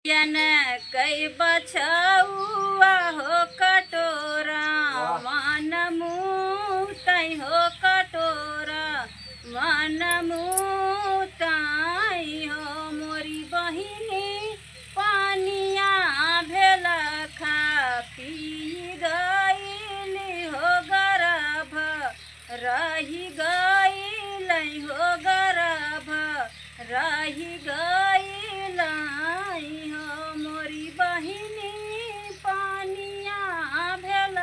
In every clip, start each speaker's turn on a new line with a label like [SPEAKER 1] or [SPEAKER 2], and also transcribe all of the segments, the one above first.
[SPEAKER 1] जन कई बछौआ हो कटोरा वन मुतई हो कटोरा वन मुतई हो मोरी बहिनी पानिया भेल खा पी गईली हो गर्भ रही गई हो गर्भ रही गई हो मोरी बहिनी पानिया भेल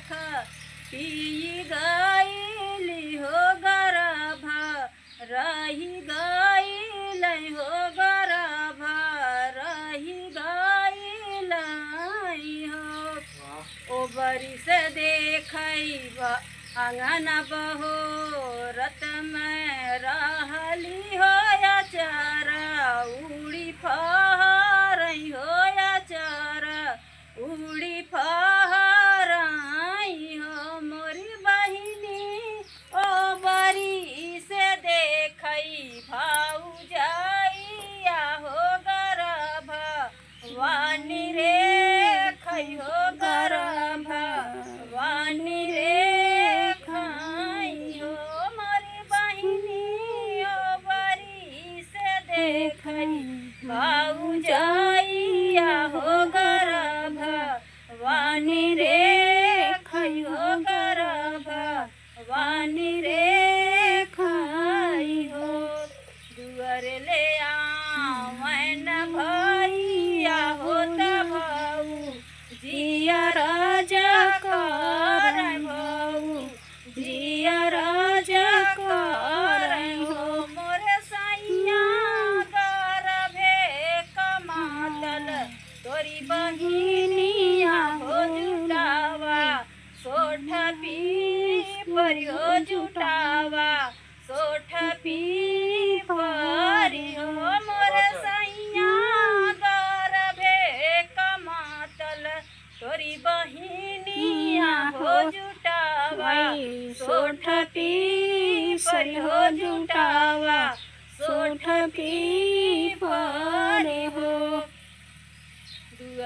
[SPEAKER 1] खा पी गईली हो गर्भ रही गई हो गर्भ रही गई हो ओ बरी से देखब आंगन बहोरत में रहली हो चारा उड़ी फहरई हो चारा उड़ी फहरई हो मोरी बहिनी ओ बरी से देखई भाऊजाइया हो गर्भ वानी रे खई हो गर्भ वानी रे भाऊजाइया हो गर्भ वानी रे खई हो गर्भ वानी रे खई हो दुअर ले आवन भैया हो भाऊ जिया राजा कर भाऊ जिया राजा कर हो मोरे सैया तोरी बहिनिया हो जुटावा सोठ पी परी हो जुटावा सोठ पी परी हो मोर सैया गर्भे कमातल तोरी बहिनिया हो जुटावा सोठ पी परी हो जुटावा सोठ पी